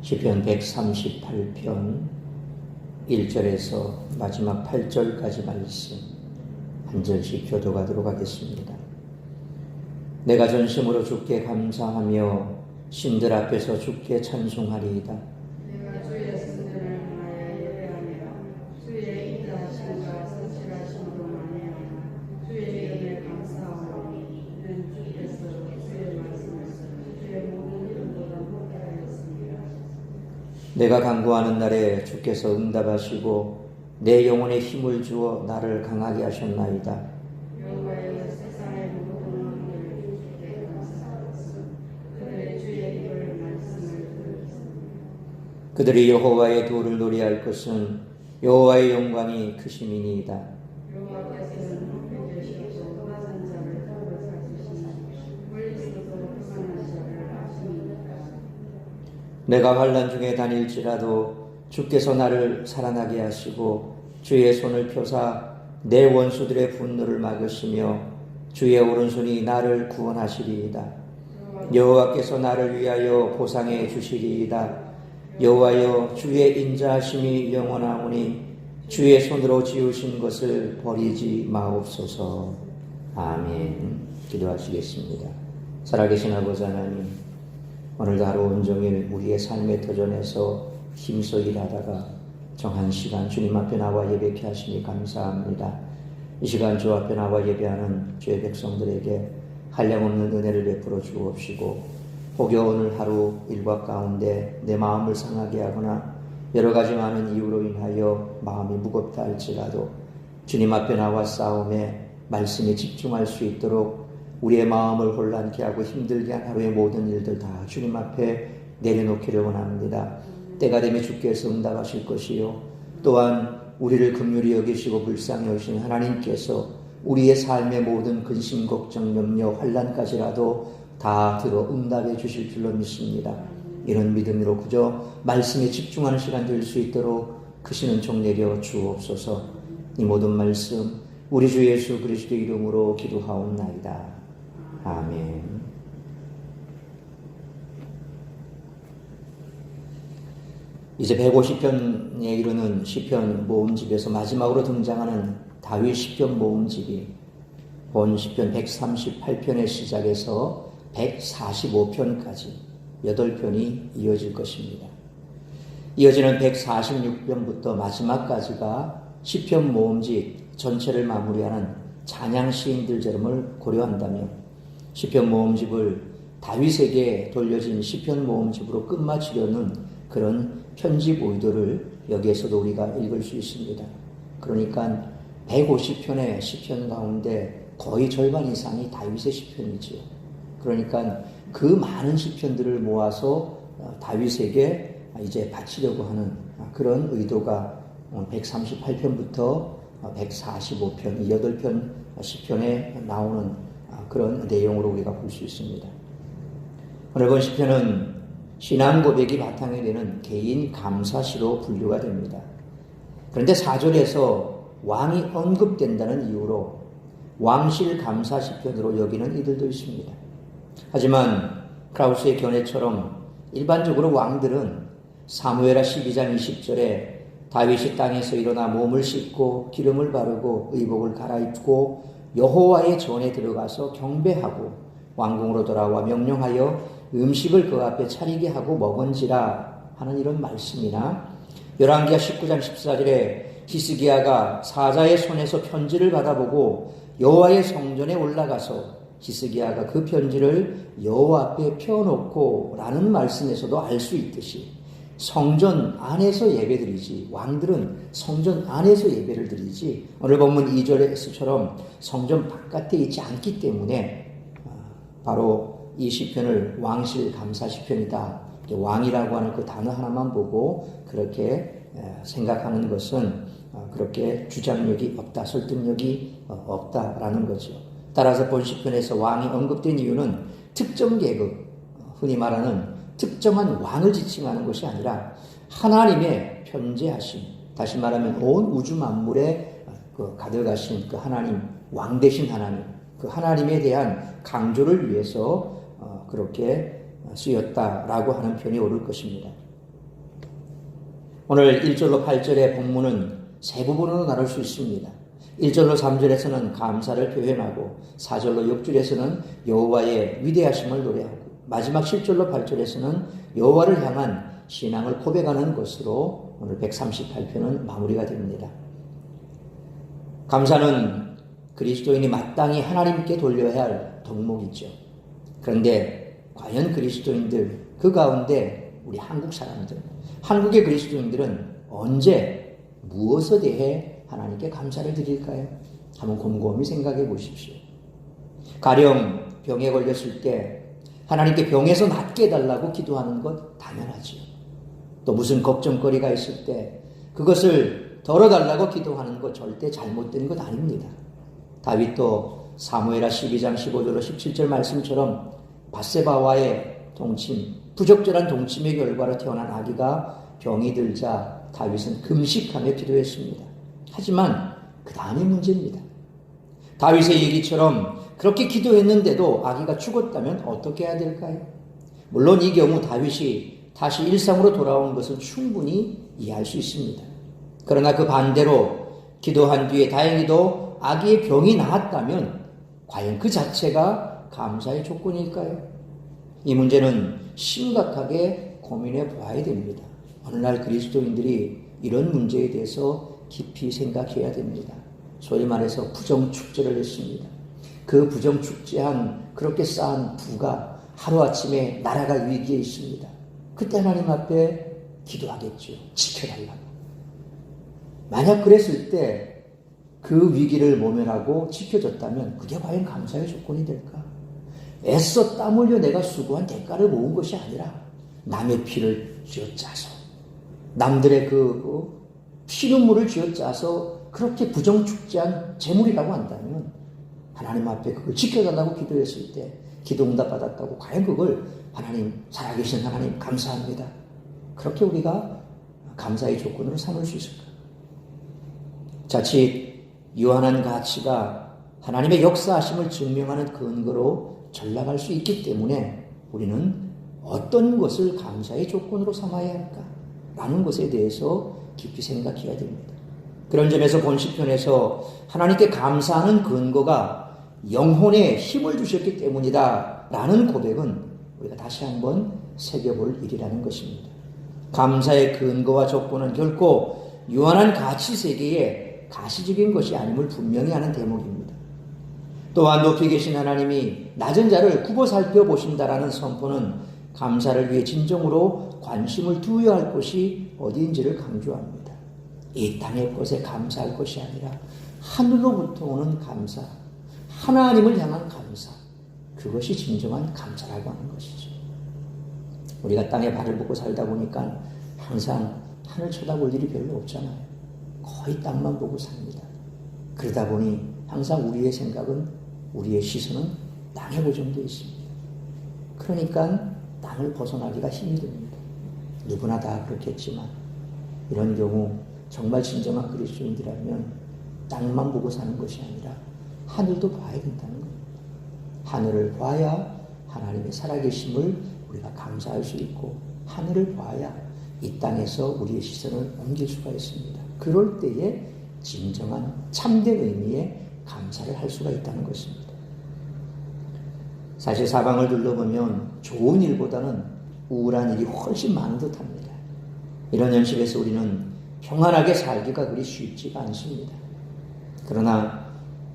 시편 138편 1절에서 마지막 8절까지 말씀 한 절씩 교독하도록 하겠습니다. 내가 전심으로 주께 감사하며 신들 앞에서 주께 찬송하리이다. 내가 주의 성전을 향하여 예배하며 주의 인자하심과 성실하심으로 말미암아 주의 이름에 감사하오니 이는 주께서 주의 말씀을 주의 모든 이름보다 못하였습니다. 내가 간구하는 날에 주께서 응답하시고 내 영혼에 힘을 주어 나를 강하게 하셨나이다. 여호와여 세상의 모든 왕들을 주께 감사하소서. 그들의 주의 입을 말씀을 들으소서. 그들이 여호와의 도를 노래할 것은 여호와의 영광이 크심이니이다. 여호와께서는 높이 계시고 낮은 자를 더불어 살피시니 멀리서도 평안한 자를 아십니까. 내가 환난 중에 다닐지라도 주께서 나를 살아나게 하시고 주의 손을 펴사 내 원수들의 분노를 막으시며 주의 오른손이 나를 구원하시리이다. 여호와께서 나를 위하여 보상해 주시리이다. 여호와여 주의 인자하심이 영원하오니 주의 손으로 지으신 것을 버리지 마옵소서. 아멘. 기도하시겠습니다. 살아계신 아버지 하나님, 오늘도 하루 온종일 우리의 삶의 도전에서 힘써 일하다가 정한 시간 주님 앞에 나와 예배케 하시니 감사합니다. 이 시간 주 앞에 나와 예배하는 주의 백성들에게 한량없는 은혜를 베풀어 주옵시고, 혹여 오늘 하루 일과 가운데 내 마음을 상하게 하거나 여러 가지 많은 이유로 인하여 마음이 무겁다 할지라도 주님 앞에 나와 싸움에 말씀에 집중할 수 있도록 우리의 마음을 혼란케 하고 힘들게 한 하루의 모든 일들 다 주님 앞에 내려놓기를 원합니다. 때가 되면 주께서 응답하실 것이요, 또한 우리를 긍휼히 여기시고 불쌍히 여기시는 하나님께서 우리의 삶의 모든 근심, 걱정, 염려, 환난까지라도 다 들어 응답해 주실 줄로 믿습니다. 이런 믿음으로 그저 말씀에 집중하는 시간 될 수 있도록 크신 은총 내려 주옵소서. 이 모든 말씀 우리 주 예수 그리스도 이름으로 기도하옵나이다. 아멘. 이제 150편에 이르는 시편 모음집에서 마지막으로 등장하는 다윗 시편 모음집이 본 시편 138편의 시작에서 145편까지 8편이 이어질 것입니다. 이어지는 146편부터 마지막까지가 시편 모음집 전체를 마무리하는 찬양 시인들 제름을 고려한다면 시편 모음집을 다윗에게 돌려진 시편 모음집으로 끝마치려는 그런 편집 의도를 여기에서도 우리가 읽을 수 있습니다. 그러니까 150편의 시편 가운데 거의 절반 이상이 다윗의 시편이지요. 그러니까 그 많은 시편들을 모아서 다윗에게 이제 바치려고 하는 그런 의도가 138편부터 145편, 이 8편 시편에 나오는 그런 내용으로 우리가 볼 수 있습니다. 오늘 본 시편은 신앙 고백이 바탕이 되는 개인 감사시로 분류가 됩니다. 그런데 4절에서 왕이 언급된다는 이유로 왕실 감사 시편으로 여기는 이들도 있습니다. 하지만 크라우스의 견해처럼 일반적으로 왕들은 사무엘하 12장 20절에 다윗이 땅에서 일어나 몸을 씻고 기름을 바르고 의복을 갈아입고 여호와의 전에 들어가서 경배하고 왕궁으로 돌아와 명령하여 음식을 그 앞에 차리게 하고 먹은지라 하는 이런 말씀이나 열왕기하 19장 14절에 히스기야가 사자의 손에서 편지를 받아보고 여호와의 성전에 올라가서 히스기야가 그 편지를 여호와 앞에 펴놓고 라는 말씀에서도 알 수 있듯이 성전 안에서 예배드리지, 왕들은 성전 안에서 예배를 드리지 오늘 본문 2절에서처럼 성전 바깥에 있지 않기 때문에 바로 이 시편을 왕실 감사 시편이다, 왕이라고 하는 그 단어 하나만 보고 그렇게 생각하는 것은 그렇게 주장력이 없다, 설득력이 없다라는 거죠. 따라서 본 시편에서 왕이 언급된 이유는 특정 계급, 흔히 말하는 특정한 왕을 지칭하는 것이 아니라 하나님의 편재하심, 다시 말하면 온 우주 만물에 가득하신 그 하나님, 왕 되신 하나님, 그 하나님에 대한 강조를 위해서 그렇게 쓰였다라고 하는 편이 옳을 것입니다. 오늘 1절로 8절의 본문은 세 부분으로 나눌 수 있습니다. 1절로 3절에서는 감사를 표현하고 4절로 6절에서는 여호와의 위대하심을 노래하고 마지막 10절로 8절에서는 여호와를 향한 신앙을 고백하는 것으로 오늘 138편은 마무리가 됩니다. 감사는 그리스도인이 마땅히 하나님께 돌려야 할 덕목이죠. 그런데 과연 그리스도인들 그 가운데 우리 한국 사람들, 한국의 그리스도인들은 언제 무엇에 대해 하나님께 감사를 드릴까요? 한번 곰곰이 생각해 보십시오. 가령 병에 걸렸을 때 하나님께 병에서 낫게 해달라고 기도하는 것 당연하죠. 또 무슨 걱정거리가 있을 때 그것을 덜어달라고 기도하는 것 절대 잘못된 것 아닙니다. 다윗도 사무엘하 12장 15절로 17절 말씀처럼 밧세바와의 동침, 부적절한 동침의 결과로 태어난 아기가 병이 들자 다윗은 금식하며 기도했습니다. 하지만 그 다음이 문제입니다. 다윗의 얘기처럼 그렇게 기도했는데도 아기가 죽었다면 어떻게 해야 될까요? 물론 이 경우 다윗이 다시 일상으로 돌아온 것은 충분히 이해할 수 있습니다. 그러나 그 반대로 기도한 뒤에 다행히도 아기의 병이 나았다면 과연 그 자체가 감사의 조건일까요? 이 문제는 심각하게 고민해 보아야 됩니다. 오늘날 그리스도인들이 이런 문제에 대해서 깊이 생각해야 됩니다. 소위 말해서 부정축제를 했습니다. 그 부정축제한 그렇게 쌓은 부가 하루아침에 날아갈 위기에 있습니다. 그때 하나님 앞에 기도하겠죠. 지켜달라고. 만약 그랬을 때 그 위기를 모면하고 지켜줬다면 그게 과연 감사의 조건이 될까? 애써 땀 흘려 내가 수고한 대가를 모은 것이 아니라 남의 피를 쥐어짜서 남들의 그 피눈물을 쥐어짜서 그렇게 부정축제한 재물이라고 한다면 하나님 앞에 그걸 지켜달라고 기도했을 때 기도 응답 받았다고 과연 그걸 하나님, 살아계신 하나님 감사합니다. 그렇게 우리가 감사의 조건으로 삼을 수 있을까? 자칫 유한한 가치가 하나님의 역사하심을 증명하는 근거로 전락할 수 있기 때문에 우리는 어떤 것을 감사의 조건으로 삼아야 할까? 라는 것에 대해서 깊이 생각해야 됩니다. 그런 점에서 본 시편에서 하나님께 감사하는 근거가 영혼에 힘을 주셨기 때문이다 라는 고백은 우리가 다시 한번 새겨볼 일이라는 것입니다. 감사의 근거와 조건은 결코 유한한 가치 세계에 가시적인 것이 아님을 분명히 하는 대목입니다. 또한 높이 계신 하나님이 낮은 자를 굽어 살펴보신다라는 선포는 감사를 위해 진정으로 관심을 두어야 할 곳이 어디인지를 강조합니다. 이 땅의 것에 감사할 것이 아니라 하늘로부터 오는 감사, 하나님을 향한 감사, 그것이 진정한 감사라고 하는 것이죠. 우리가 땅에 발을 붓고 살다 보니까 항상 하늘 쳐다볼 일이 별로 없잖아요. 거의 땅만 보고 삽니다. 그러다 보니 항상 우리의 생각은, 우리의 시선은 땅에 고정되어 있습니다. 그러니까 땅을 벗어나기가 힘이 듭니다. 누구나 다 그렇겠지만 이런 경우 정말 진정한 그리스도인들이라면 땅만 보고 사는 것이 아니라 하늘도 봐야 된다는 겁니다. 하늘을 봐야 하나님의 살아계심을 우리가 감사할 수 있고 하늘을 봐야 이 땅에서 우리의 시선을 옮길 수가 있습니다. 그럴 때에 진정한 참된 의미의 감사를 할 수가 있다는 것입니다. 사실 사방을 둘러보면 좋은 일보다는 우울한 일이 훨씬 많은 듯합니다. 이런 현실에서 우리는 평안하게 살기가 그리 쉽지가 않습니다. 그러나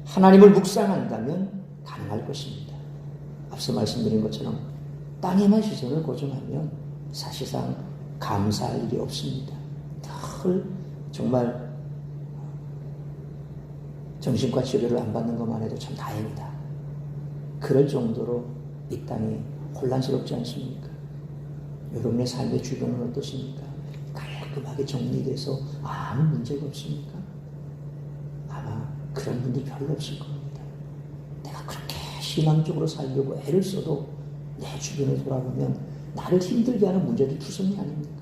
하나님을 묵상한다면 가능할 것입니다. 앞서 말씀드린 것처럼 땅에만 시선을 고정하면 사실상 감사할 일이 없습니다. 늘 정말 정신과 치료를 안 받는 것만 해도 참 다행이다. 그럴 정도로 이 땅이 혼란스럽지 않습니까? 여러분의 삶의 주변은 어떠십니까? 깔끔하게 정리돼서 아무 문제가 없습니까? 아마 그런 분들 별로 없을 겁니다. 내가 그렇게 신앙적으로 살려고 애를 써도 내 주변을 돌아보면 나를 힘들게 하는 문제들 투성이 아닙니까?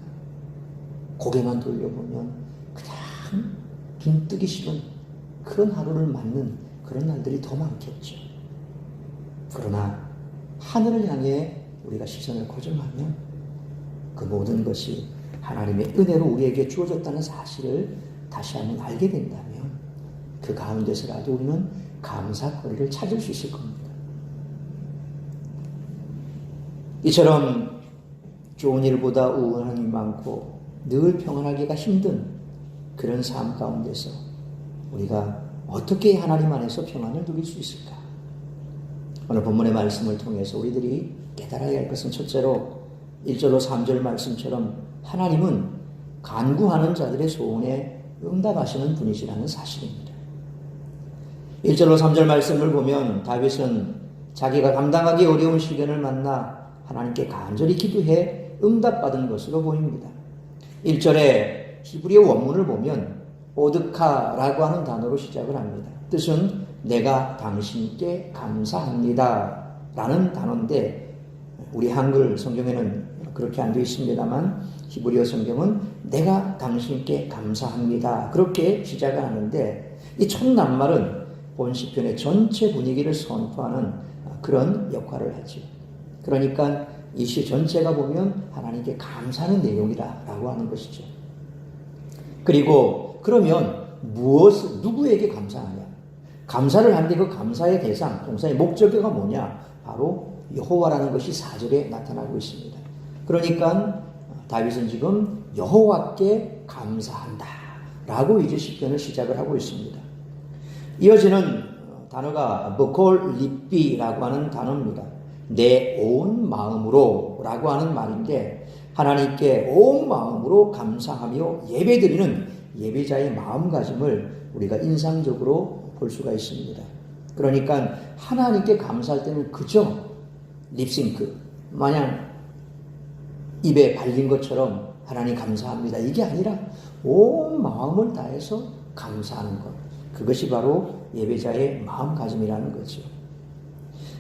고개만 돌려보면 그냥 눈 뜨기 싫은 그런 하루를 맞는 그런 날들이 더 많겠죠. 그러나 하늘을 향해 우리가 시선을 고정하면 그 모든 것이 하나님의 은혜로 우리에게 주어졌다는 사실을 다시 한번 알게 된다면 그 가운데서라도 우리는 감사거리를 찾을 수 있을 겁니다. 이처럼 좋은 일보다 우울한 일이 많고 늘 평안하기가 힘든 그런 삶 가운데서 우리가 어떻게 하나님 안에서 평안을 누릴 수 있을까? 오늘 본문의 말씀을 통해서 우리들이 깨달아야 할 것은 첫째로 1절로 3절 말씀처럼 하나님은 간구하는 자들의 소원에 응답하시는 분이시라는 사실입니다. 1절로 3절 말씀을 보면 다윗은 자기가 감당하기 어려운 시련을 만나 하나님께 간절히 기도해 응답받은 것으로 보입니다. 1절에 히브리어 원문을 보면 오드카라고 하는 단어로 시작을 합니다. 뜻은 내가 당신께 감사합니다 라는 단어인데 우리 한글 성경에는 그렇게 안 되어 있습니다만 히브리어 성경은 내가 당신께 감사합니다 그렇게 시작을 하는데 이 첫 낱말은 본 시편의 전체 분위기를 선포하는 그런 역할을 하죠. 그러니까 이 시 전체가 보면 하나님께 감사하는 내용이라고 하는 것이죠. 그리고 그러면 누구에게 감사하냐? 감사를 하는데 그 감사의 대상, 동사의 목적어가 뭐냐? 바로 여호와라는 것이 4절에 나타나고 있습니다. 그러니까 다윗은 지금 여호와께 감사한다 라고 이제 시편을 시작을 하고 있습니다. 이어지는 단어가 버콜 리비라고 하는 단어입니다. 내 온 마음으로 라고 하는 말인데 하나님께 온 마음으로 감사하며 예배드리는 예배자의 마음가짐을 우리가 인상적으로 볼 수가 있습니다. 그러니까 하나님께 감사할 때는 그저 립싱크 마냥 입에 발린 것처럼 하나님 감사합니다 이게 아니라 온 마음을 다해서 감사하는 것, 그것이 바로 예배자의 마음가짐이라는 거죠.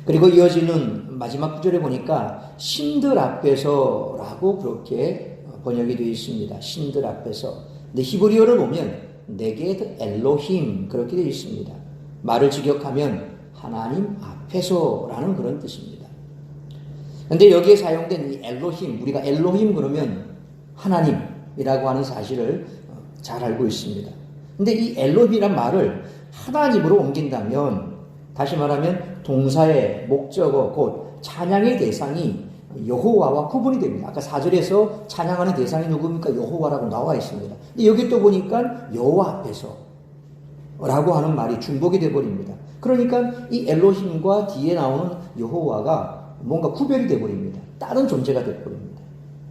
그리고 이어지는 마지막 구절에 보니까 신들 앞에서라고 그렇게 번역이 되어 있습니다. 신들 앞에서. 근데 히브리어를 보면 네게드 엘로힘 그렇게 되어 있습니다. 말을 직역하면 하나님 앞에서라는 그런 뜻입니다. 근데 여기에 사용된 이 엘로힘, 우리가 엘로힘 그러면 하나님이라고 하는 사실을 잘 알고 있습니다. 근데 이 엘로힘이란 말을 하나님으로 옮긴다면 다시 말하면 동사의 목적어 곧 찬양의 대상이 여호와와 구분이 됩니다. 아까 4절에서 찬양하는 대상이 누굽니까? 여호와라고 나와 있습니다. 여기 또 보니까 여호와 앞에서 라고 하는 말이 중복이 되어버립니다. 그러니까 이 엘로힘과 뒤에 나오는 여호와가 뭔가 구별이 되어버립니다. 다른 존재가 되어버립니다.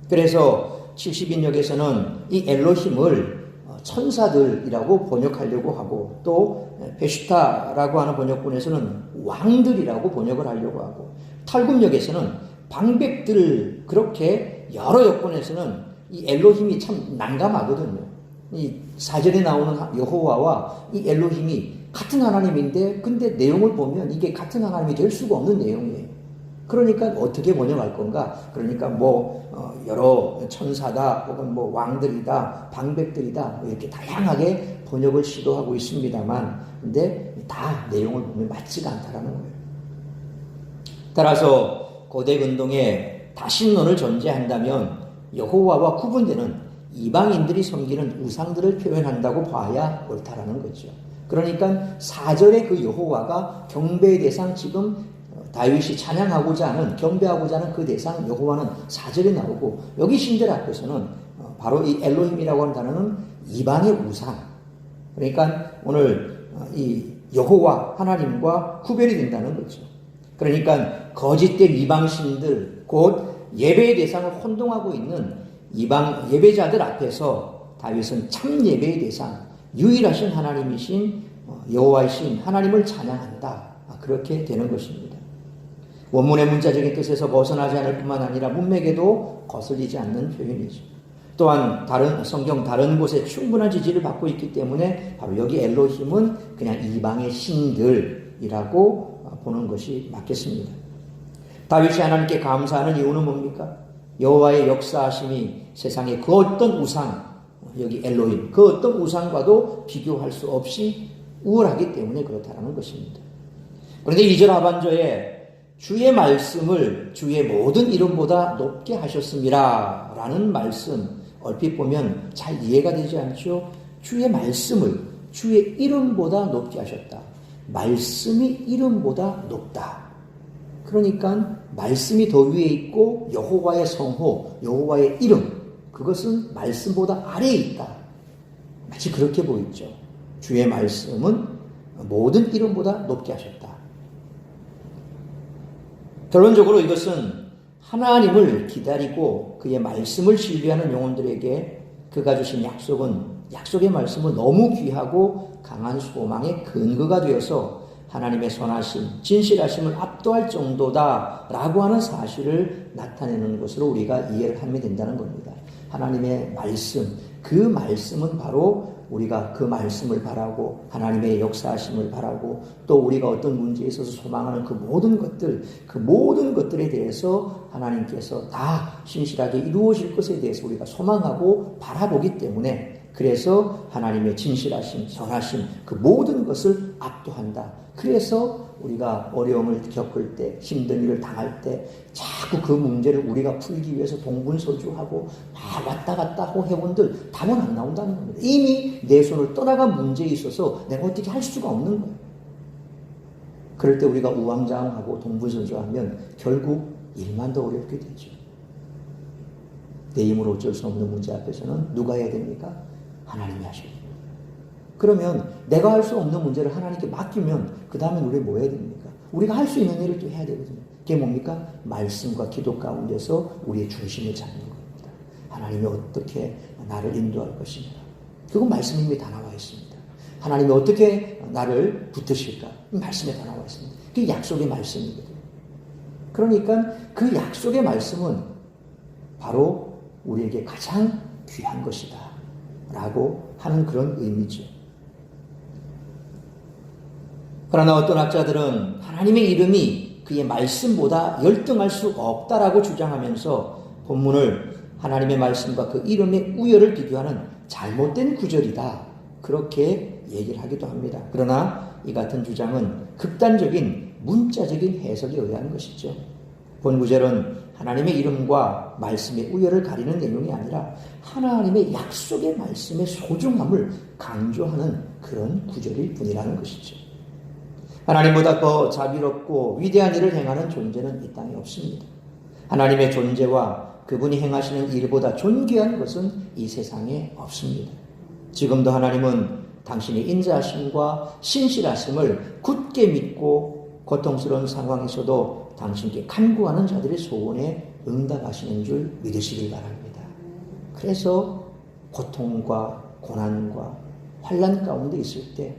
그래서 70인역에서는 이 엘로힘을 천사들이라고 번역하려고 하고 또 베슈타라고 하는 번역본에서는 왕들이라고 번역을 하려고 하고 탈굽역에서는 방백들 그렇게 여러 여권에서는 이 엘로힘이 참 난감하거든요. 이 4절에 나오는 여호와와 이 엘로힘이 같은 하나님인데 근데 내용을 보면 이게 같은 하나님이 될 수가 없는 내용이에요. 그러니까 어떻게 번역할 건가? 그러니까 여러 천사다 혹은 왕들이다 방백들이다 이렇게 다양하게 번역을 시도하고 있습니다만 근데 다 내용을 보면 맞지가 않다라는 거예요. 따라서 고대 근동에 다신론을 전제한다면 여호와와 구분되는 이방인들이 섬기는 우상들을 표현한다고 봐야 옳다라는 거죠. 그러니까 4절의 그 여호와가 경배의 대상 지금 다윗이 찬양하고자 하는 경배하고자 하는 그 대상 여호와는 4절에 나오고 여기 신들 앞에서는 바로 이 엘로힘이라고 하는 단어는 이방의 우상 그러니까 오늘 이 여호와 하나님과 구별이 된다는 거죠. 그러니까 거짓된 이방신들 곧 예배의 대상을 혼동하고 있는 이방 예배자들 앞에서 다윗은 참 예배의 대상 유일하신 하나님이신 여호와이신 하나님을 찬양한다 그렇게 되는 것입니다. 원문의 문자적인 뜻에서 벗어나지 않을 뿐만 아니라 문맥에도 거슬리지 않는 표현이죠. 또한 성경 다른 곳에 충분한 지지를 받고 있기 때문에 바로 여기 엘로힘은 그냥 이방의 신들이라고 보는 것이 맞겠습니다. 다윗이 하나님께 감사하는 이유는 뭡니까? 여호와의 역사하심이 세상의 그 어떤 우상, 여기 엘로힘, 그 어떤 우상과도 비교할 수 없이 우월하기 때문에 그렇다는 것입니다. 그런데 2절 하반절에 주의 말씀을 주의 모든 이름보다 높게 하셨습니다 라는 말씀 얼핏 보면 잘 이해가 되지 않죠? 주의 말씀을 주의 이름보다 높게 하셨다. 말씀이 이름보다 높다. 그러니까 말씀이 더 위에 있고 여호와의 성호, 여호와의 이름, 그것은 말씀보다 아래에 있다. 마치 그렇게 보이죠. 주의 말씀은 모든 이름보다 높게 하셨다. 결론적으로 이것은 하나님을 기다리고 그의 말씀을 신뢰하는 영혼들에게 그가 주신 약속의 말씀은 너무 귀하고 강한 소망의 근거가 되어서 하나님의 선하심, 진실하심을 압도할 정도다라고 하는 사실을 나타내는 것으로 우리가 이해를 하면 된다는 겁니다. 하나님의 말씀, 그 말씀은 바로 우리가 그 말씀을 바라고 하나님의 역사하심을 바라고 또 우리가 어떤 문제에 있어서 소망하는 그 모든 것들에 대해서 하나님께서 다 신실하게 이루어질 것에 대해서 우리가 소망하고 바라보기 때문에 그래서 하나님의 진실하심, 선하심 그 모든 것을 압도한다. 그래서 우리가 어려움을 겪을 때, 힘든 일을 당할 때 자꾸 그 문제를 우리가 풀기 위해서 동분서주하고 막 왔다 갔다 하고 해본들 답은 안 나온다는 겁니다. 이미 내 손을 떠나간 문제에 있어서 내가 어떻게 할 수가 없는 거예요. 그럴 때 우리가 우왕좌왕하고 동분서주하면 결국 일만 더 어렵게 되죠. 내 힘으로 어쩔 수 없는 문제 앞에서는 누가 해야 됩니까? 하나님이 하셔야 됩니다. 그러면 내가 할 수 없는 문제를 하나님께 맡기면 그 다음에 우리 뭐 해야 됩니까? 우리가 할 수 있는 일을 또 해야 되거든요. 그게 뭡니까? 말씀과 기도 가운데서 우리의 중심을 잡는 겁니다. 하나님이 어떻게 나를 인도할 것인가? 그건 말씀이 이미 다 나와 있습니다. 하나님이 어떻게 나를 붙드실까? 말씀에 다 나와 있습니다. 그게 약속의 말씀이거든요. 그러니까 그 약속의 말씀은 바로 우리에게 가장 귀한 것이다 라고 하는 그런 의미죠. 그러나 어떤 학자들은 하나님의 이름이 그의 말씀보다 열등할 수 없다라고 주장하면서 본문을 하나님의 말씀과 그 이름의 우열을 비교하는 잘못된 구절이다. 그렇게 얘기를 하기도 합니다. 그러나 이 같은 주장은 극단적인 문자적인 해석에 의한 것이죠. 본 구절은 하나님의 이름과 말씀의 우열을 가리는 내용이 아니라 하나님의 약속의 말씀의 소중함을 강조하는 그런 구절일 뿐이라는 것이죠. 하나님보다 더 자비롭고 위대한 일을 행하는 존재는 이 땅에 없습니다. 하나님의 존재와 그분이 행하시는 일보다 존귀한 것은 이 세상에 없습니다. 지금도 하나님은 당신의 인자하심과 신실하심을 굳게 믿고 고통스러운 상황에서도 당신께 간구하는 자들의 소원에 응답하시는 줄 믿으시길 바랍니다. 그래서 고통과 고난과 환난 가운데 있을 때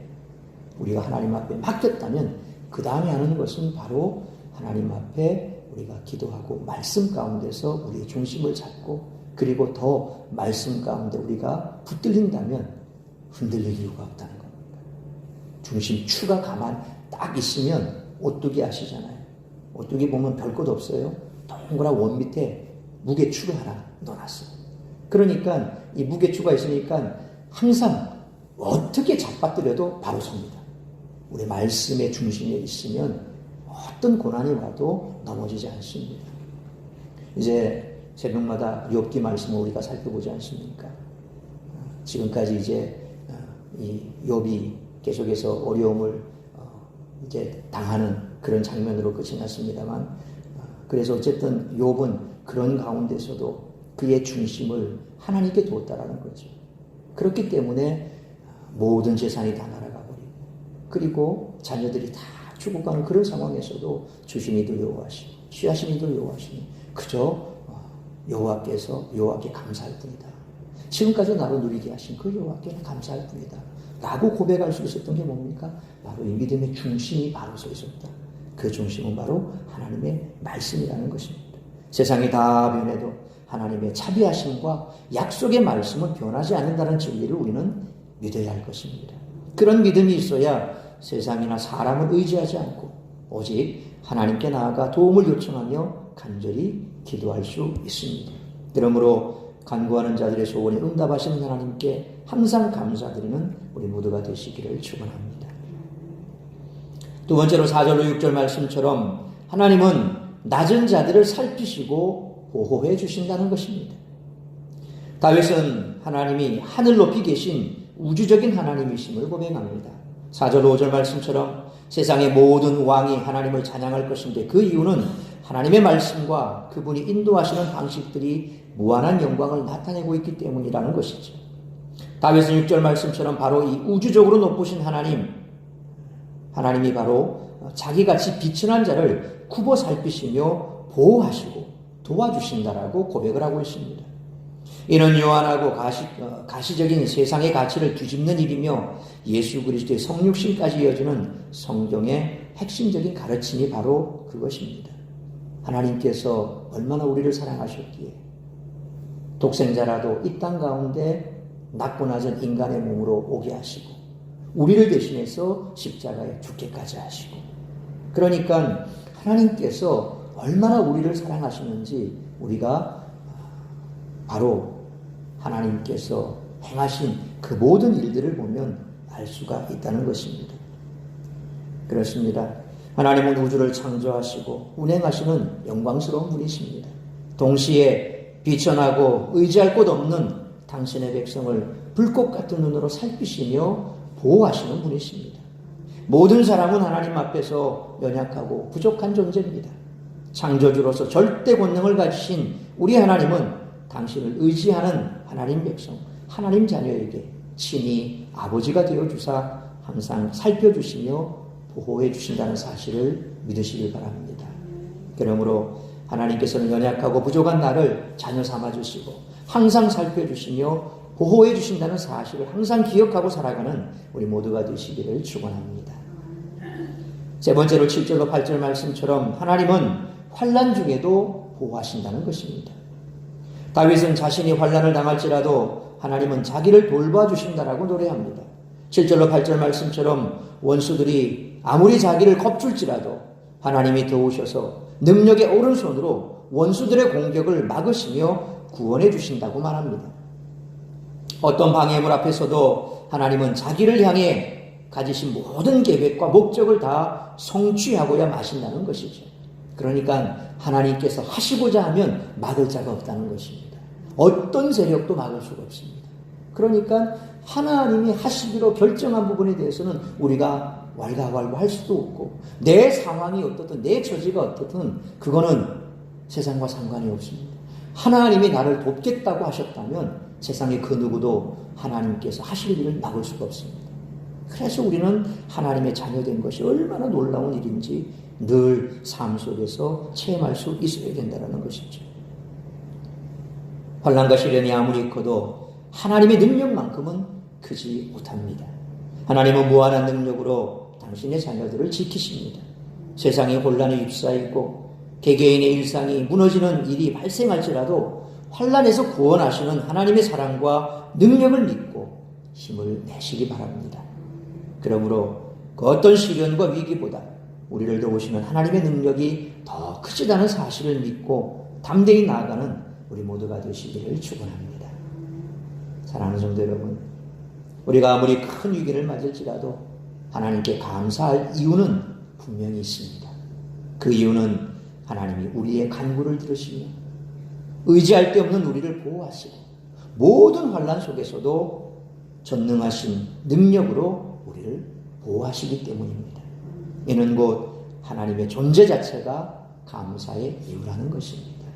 우리가 하나님 앞에 맡겼다면 그 다음에 하는 것은 바로 하나님 앞에 우리가 기도하고 말씀 가운데서 우리의 중심을 잡고 그리고 더 말씀 가운데 우리가 붙들린다면 흔들릴 이유가 없다는 겁니다. 중심 추가 가만 딱 있으면 오뚜기 아시잖아요. 오뚜기 보면 별것 없어요. 동그란 원 밑에 무게추를 하나 넣어놨어요. 그러니까 이 무게추가 있으니까 항상 어떻게 잡아뜨려도 바로 섭니다. 우리 말씀의 중심에 있으면 어떤 고난이 와도 넘어지지 않습니다. 이제 새벽마다 욥기 말씀을 우리가 살펴보지 않습니까? 지금까지 이제 이 욥이 계속해서 어려움을 이제 당하는 그런 장면으로 끝이 났습니다만, 그래서 어쨌든 욥은 그런 가운데서도 그의 중심을 하나님께 두었다라는 거죠. 그렇기 때문에 모든 재산이 다 날아가 버리고, 그리고 자녀들이 다 죽어가는 그런 상황에서도 주신 이도 여호와시니 취하신 이도 여호와시니 그저 여호와께 감사할 뿐이다. 지금까지 나를 누리게 하신 그 여호와께 감사할 뿐이다 라고 고백할 수 있었던 게 뭡니까? 바로 이 믿음의 중심이 바로 서 있었다. 그 중심은 바로 하나님의 말씀이라는 것입니다. 세상이 다 변해도 하나님의 자비하심과 약속의 말씀은 변하지 않는다는 진리를 우리는 믿어야 할 것입니다. 그런 믿음이 있어야 세상이나 사람을 의지하지 않고 오직 하나님께 나아가 도움을 요청하며 간절히 기도할 수 있습니다. 그러므로 간구하는 자들의 소원에 응답하시는 하나님께 항상 감사드리는 우리 모두가 되시기를 축원합니다. 두 번째로 4절로 6절 말씀처럼 하나님은 낮은 자들을 살피시고 보호해 주신다는 것입니다. 다윗은 하나님이 하늘 높이 계신 우주적인 하나님이심을 고백합니다. 4절 5절 말씀처럼 세상의 모든 왕이 하나님을 찬양할 것인데 그 이유는 하나님의 말씀과 그분이 인도하시는 방식들이 무한한 영광을 나타내고 있기 때문이라는 것이죠. 다윗은 6절 말씀처럼 바로 이 우주적으로 높으신 하나님이 바로 자기같이 비천한 자를 굽어 살피시며 보호하시고 도와주신다라고 고백을 하고 있습니다. 이는 요한하고 가시적인 세상의 가치를 뒤집는 일이며 예수 그리스도의 성육신까지 이어지는 성경의 핵심적인 가르침이 바로 그것입니다. 하나님께서 얼마나 우리를 사랑하셨기에 독생자라도 이 땅 가운데 낮고 낮은 인간의 몸으로 오게 하시고 우리를 대신해서 십자가에 죽게까지 하시고, 그러니까 하나님께서 얼마나 우리를 사랑하시는지 우리가 바로 하나님께서 행하신 그 모든 일들을 보면 알 수가 있다는 것입니다. 그렇습니다. 하나님은 우주를 창조하시고 운행하시는 영광스러운 분이십니다. 동시에 비천하고 의지할 곳 없는 당신의 백성을 불꽃 같은 눈으로 살피시며 보호하시는 분이십니다. 모든 사람은 하나님 앞에서 연약하고 부족한 존재입니다. 창조주로서 절대 권능을 가지신 우리 하나님은 당신을 의지하는 하나님 백성, 하나님 자녀에게 친히 아버지가 되어주사 항상 살펴주시며 보호해 주신다는 사실을 믿으시길 바랍니다. 그러므로 하나님께서는 연약하고 부족한 나를 자녀 삼아주시고 항상 살펴주시며 보호해 주신다는 사실을 항상 기억하고 살아가는 우리 모두가 되시기를 축원합니다. 세 번째로 7절로 8절 말씀처럼 하나님은 환난 중에도 보호하신다는 것입니다. 다윗은 자신이 환난을 당할지라도 하나님은 자기를 돌봐주신다라고 노래합니다. 7절로 8절 말씀처럼 원수들이 아무리 자기를 겁줄지라도 하나님이 도우셔서 능력의 오른손으로 원수들의 공격을 막으시며 구원해 주신다고 말합니다. 어떤 방해물 앞에서도 하나님은 자기를 향해 가지신 모든 계획과 목적을 다 성취하고야 마신다는 것이죠. 그러니까 하나님께서 하시고자 하면 막을 자가 없다는 것입니다. 어떤 세력도 막을 수가 없습니다. 그러니까 하나님이 하시기로 결정한 부분에 대해서는 우리가 왈가왈부할 수도 없고, 내 상황이 어떻든 내 처지가 어떻든 그거는 세상과 상관이 없습니다. 하나님이 나를 돕겠다고 하셨다면 세상의 그 누구도 하나님께서 하실 일을 막을 수가 없습니다. 그래서 우리는 하나님의 자녀된 것이 얼마나 놀라운 일인지 늘 삶 속에서 체험할 수 있어야 된다는 것이죠. 환난과 시련이 아무리 커도 하나님의 능력만큼은 크지 못합니다. 하나님은 무한한 능력으로 당신의 자녀들을 지키십니다. 세상에 혼란이 휩싸이고 개개인의 일상이 무너지는 일이 발생할지라도 환난에서 구원하시는 하나님의 사랑과 능력을 믿고 힘을 내시기 바랍니다. 그러므로 그 어떤 시련과 위기보다 우리를 도우시는 하나님의 능력이 더 크시다는 사실을 믿고 담대히 나아가는 우리 모두가 되시기를 축원합니다. 사랑하는 성도 여러분, 우리가 아무리 큰 위기를 맞을지라도 하나님께 감사할 이유는 분명히 있습니다. 그 이유는 하나님이 우리의 간구를 들으시며 의지할 데 없는 우리를 보호하시고 모든 환난 속에서도 전능하신 능력으로 우리를 보호하시기 때문입니다. 이는 곧 하나님의 존재 자체가 감사의 이유라는 것입니다.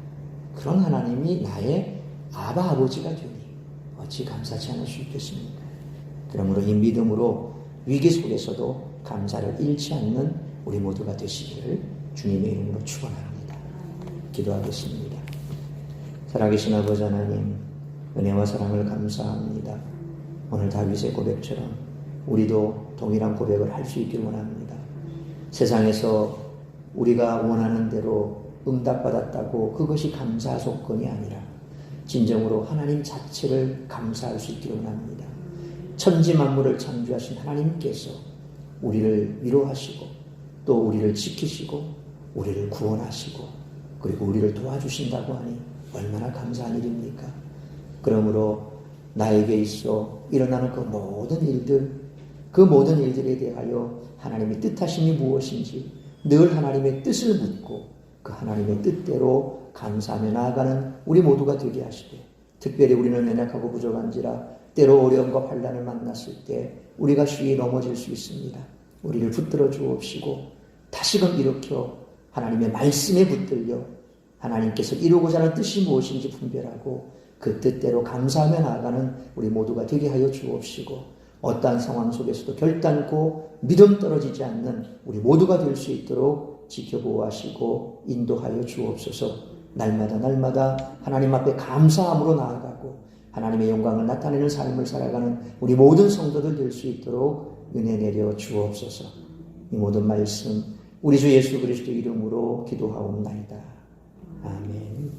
그런 하나님이 나의 아바 아버지가 되니 어찌 감사치 않을 수 있겠습니까? 그러므로 이 믿음으로 위기 속에서도 감사를 잃지 않는 우리 모두가 되시기를 주님의 이름으로 축원합니다. 기도하겠습니다. 살아계신 아버지 하나님, 은혜와 사랑을 감사합니다. 오늘 다윗의 고백처럼 우리도 동일한 고백을 할 수 있기를 원합니다. 세상에서 우리가 원하는 대로 응답받았다고 그것이 감사 조건이 아니라 진정으로 하나님 자체를 감사할 수 있기를 원합니다. 천지 만물을 창조하신 하나님께서 우리를 위로하시고 또 우리를 지키시고 우리를 구원하시고 그리고 우리를 도와주신다고 하니 얼마나 감사한 일입니까? 그러므로 나에게 있어 일어나는 그 모든 일들에 대하여 하나님의 뜻하심이 무엇인지 늘 하나님의 뜻을 묻고 그 하나님의 뜻대로 감사하며 나아가는 우리 모두가 되게 하시되, 특별히 우리는 연약하고 부족한지라 때로 어려움과 환난을 만났을 때 우리가 쉬이 넘어질 수 있습니다. 우리를 붙들어 주옵시고 다시금 일으켜 하나님의 말씀에 붙들려 하나님께서 이루고자 하는 뜻이 무엇인지 분별하고 그 뜻대로 감사하며 나아가는 우리 모두가 되게 하여 주옵시고 어떠한 상황 속에서도 결단코 믿음 떨어지지 않는 우리 모두가 될 수 있도록 지켜보호하시고 인도하여 주옵소서. 날마다 하나님 앞에 감사함으로 나아가고 하나님의 영광을 나타내는 삶을 살아가는 우리 모든 성도들 될 수 있도록 은혜 내려 주옵소서. 이 모든 말씀 우리 주 예수 그리스도 이름으로 기도하옵나이다. 아멘.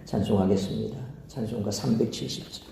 찬송하겠습니다. 찬송가 370장.